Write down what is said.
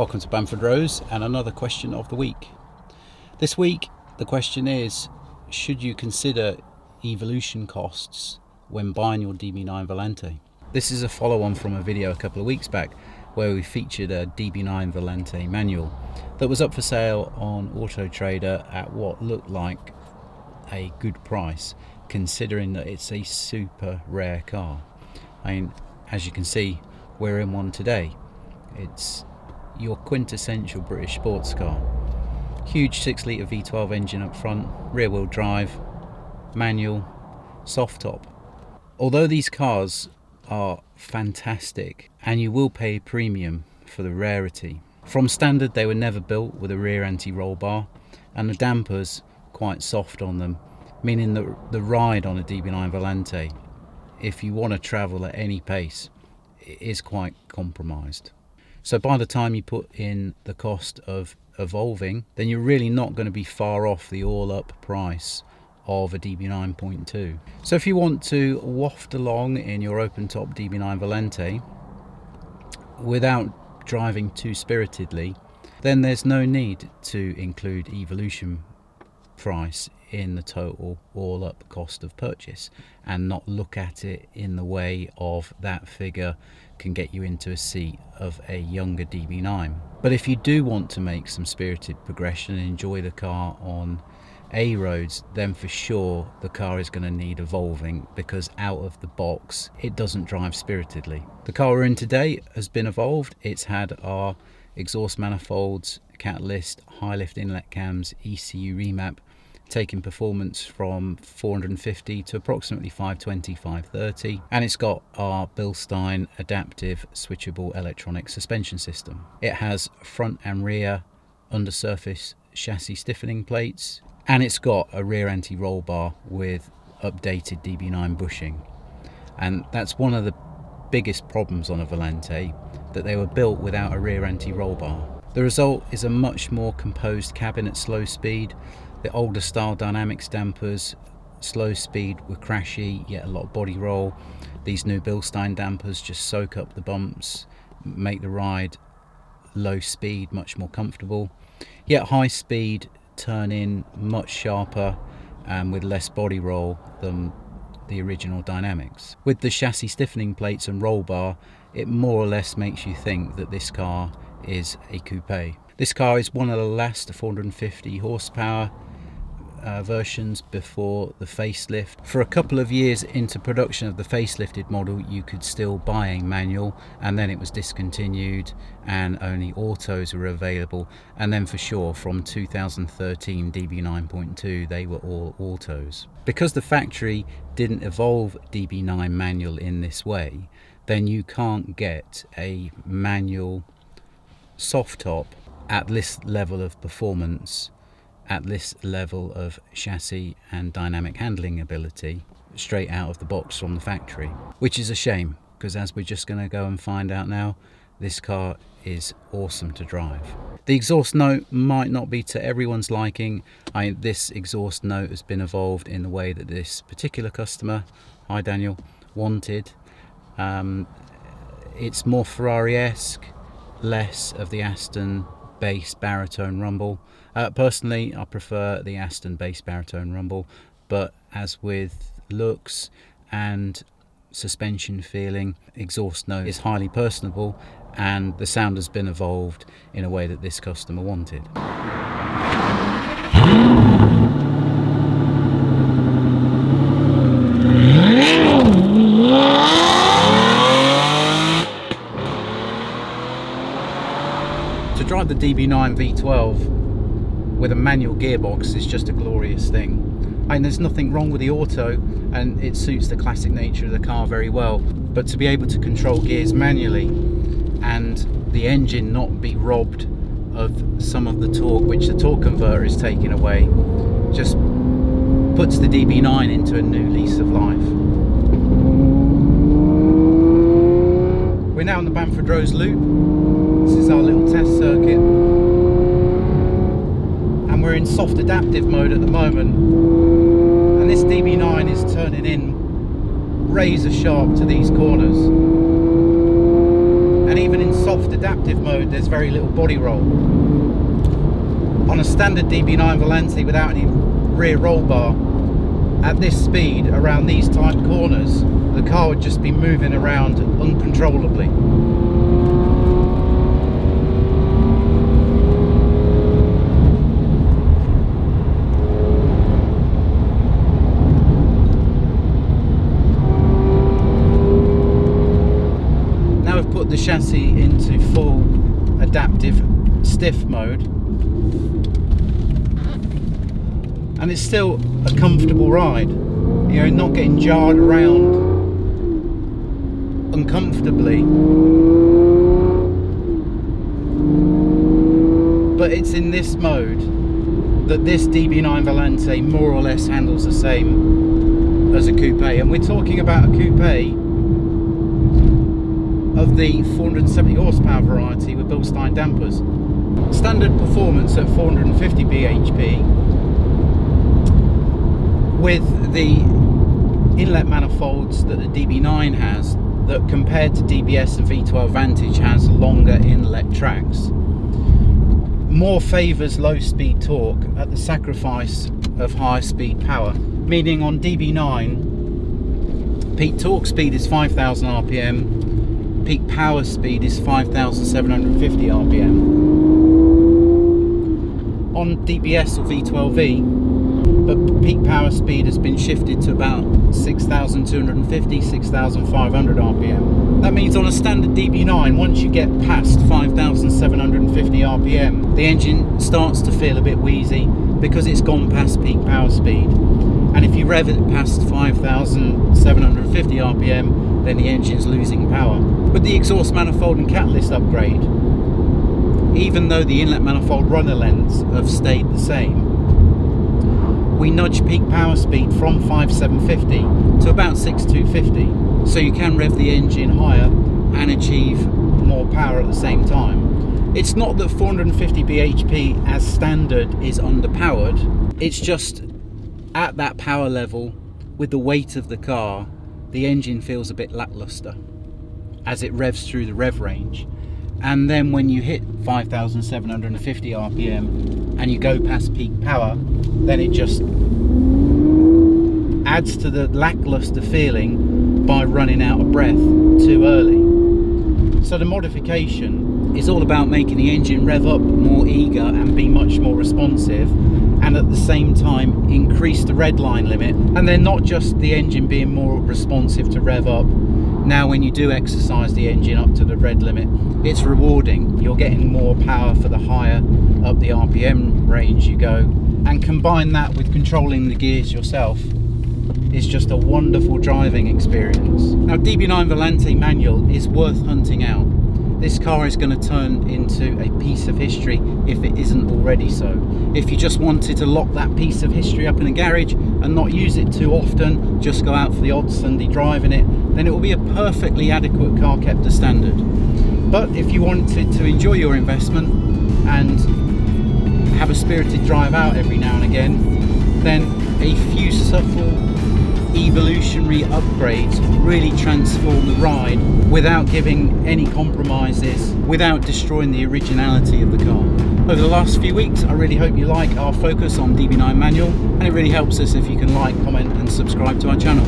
Welcome to Bamford Rose and another question of the week. This week the question is, should you consider evolution costs when buying your DB9 Volante? This is a follow-on from a video a couple of weeks back where we featured a DB9 Volante manual that was up for sale on Auto Trader at what looked like a good price, considering that it's a super rare car. I mean, as you can see, we're in one today. It's your quintessential British sports car. Huge 6-litre V12 engine up front, rear wheel drive, manual, soft top. Although these cars are fantastic and you will pay a premium for the rarity, from standard they were never built with a rear anti-roll bar, and the dampers quite soft on them, meaning that the ride on a DB9 Volante, if you want to travel at any pace, it is quite compromised. So by the time you put in the cost of evolving, then you're really not going to be far off the all-up price of a DB9.2. So if you want to waft along in your open-top DB9 Volante without driving too spiritedly, then there's no need to include evolution price in the total all-up cost of purchase and not look at it in the way of that figure can get you into a seat of a younger DB9. But if you do want to make some spirited progression and enjoy the car on A roads, then for sure the car is going to need evolving, because out of the box it doesn't drive spiritedly. The car we're in today has been evolved. It's had our exhaust manifolds, catalyst, high lift inlet cams, ECU remap, taking performance from 450 to approximately 520, 530, and it's got our Bilstein adaptive switchable electronic suspension system. It has front and rear undersurface chassis stiffening plates, and it's got a rear anti-roll bar with updated DB9 bushing. And that's one of the biggest problems on a Volante, that they were built without a rear anti-roll bar. The result is a much more composed cabin at slow speed. The older style dynamics dampers, slow speed were crashy, yet a lot of body roll. These new Bilstein dampers just soak up the bumps, make the ride low speed much more comfortable, yet high speed turn in much sharper and with less body roll than the original dynamics. With the chassis stiffening plates and roll bar, it more or less makes you think that this car is a coupe. This car is one of the last 450 horsepower versions before the facelift. For a couple of years into production of the facelifted model, you could still buy a manual, and then it was discontinued and only autos were available. And then for sure from 2013 DB9.2 they were all autos. Because the factory didn't evolve DB9 manual in this way, then you can't get a manual soft top at this level of performance, at this level of chassis and dynamic handling ability straight out of the box from the factory, which is a shame, because as we're just going to go and find out now, this car is awesome to drive. The exhaust note might not be to everyone's liking. This exhaust note has been evolved in the way that this particular customer, hi Daniel, wanted. It's more Ferrari-esque, less of the Aston bass baritone rumble. Personally, I prefer the Aston bass baritone rumble, but as with looks and suspension feeling, exhaust note is highly personable, and the sound has been evolved in a way that this customer wanted. To drive the DB9 V12 with a manual gearbox is just a glorious thing. And there's nothing wrong with the auto, and it suits the classic nature of the car very well, but to be able to control gears manually and the engine not be robbed of some of the torque which the torque converter is taking away just puts the DB9 into a new lease of life. We're now on the Bamford Rose Loop. This is our little test circuit, and we're in soft adaptive mode at the moment, and this DB9 is turning in razor sharp to these corners. and even in soft adaptive mode there's very little body roll. On a standard DB9 Volante without any rear roll bar, at this speed, around these tight corners, the car would just be moving around uncontrollably. Now we've put the chassis into full adaptive stiff mode, and it's still a comfortable ride, you know, not getting jarred around uncomfortably, but it's in this mode that this DB9 Volante more or less handles the same as a coupe, and we're talking about a coupe of the 470 horsepower variety with Bilstein dampers. Standard performance at 450 bhp with the inlet manifolds that the DB9 has, that compared to DBS and V12 Vantage has longer inlet tracks, more favours low speed torque at the sacrifice of high speed power. Meaning on DB9, peak torque speed is 5,000 rpm, peak power speed is 5,750 rpm. On DBS or V12V, but peak power speed has been shifted to about 6,250, 6,500 rpm. That means on a standard DB9, once you get past 5,750 rpm, the engine starts to feel a bit wheezy because it's gone past peak power speed. And if you rev it past 5,750 rpm, then the engine's losing power. With the exhaust manifold and catalyst upgrade, even though the inlet manifold runner lengths have stayed the same, we nudge peak power speed from 5,750 to about 6,250, so you can rev the engine higher and achieve more power at the same time. It's not that 450 bhp as standard is underpowered, it's just at that power level, with the weight of the car, the engine feels a bit lackluster as it revs through the rev range. And then when you hit 5,750 rpm and you go past peak power, then it just adds to the lackluster feeling by running out of breath too early. So the modification is all about making the engine rev up more eager and be much more responsive, and at the same time increase the red line limit. And then not just the engine being more responsive to rev up, now when you do exercise the engine up to the red limit, it's rewarding. You're getting more power for the higher up the RPM range you go, and combine that with controlling the gears yourself is just a wonderful driving experience. Now DB9 Volante manual is worth hunting out. This car is going to turn into a piece of history if it isn't already so. If you just wanted to lock that piece of history up in a garage and not use it too often, just go out for the odd Sunday drive in it, then it will be a perfectly adequate car kept to standard. But if you wanted to enjoy your investment and have a spirited drive out every now and again, then a few subtle evolutionary upgrades really transform the ride without giving any compromises, without destroying the originality of the car. Over the last few weeks, I really hope you like our focus on DB9 manual, and it really helps us if you can like, comment and subscribe to our channel.